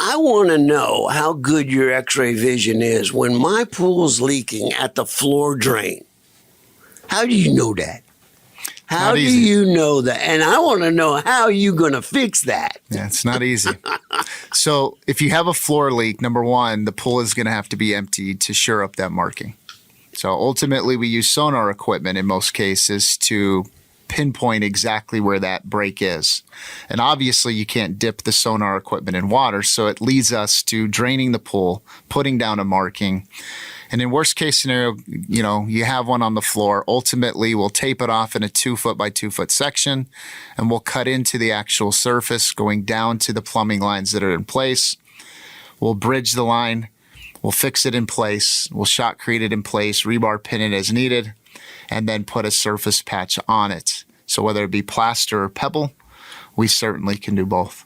I want to know how good your x-ray vision is when my pool's leaking at the floor drain. How do you know that? How Not do easy. you know that? And I want to know how you going to fix that. Yeah, it's not easy. So if you have a floor leak, number one, the pool is going to have to be emptied to shore up that marking. So ultimately, we use sonar equipment in most cases to pinpoint exactly where that break is. And obviously, you can't dip the sonar equipment in water, so it leads us to draining the pool, putting down a marking. And in worst case scenario, you have one on the floor. Ultimately, we'll tape it off in a 2 foot by 2 foot section, and we'll cut into the actual surface, going down to the plumbing lines that are in place. We'll bridge the line. We'll fix it in place. We'll shotcrete it in place, rebar pin it as needed, and then put a surface patch on it. So whether it be plaster or pebble, we certainly can do both.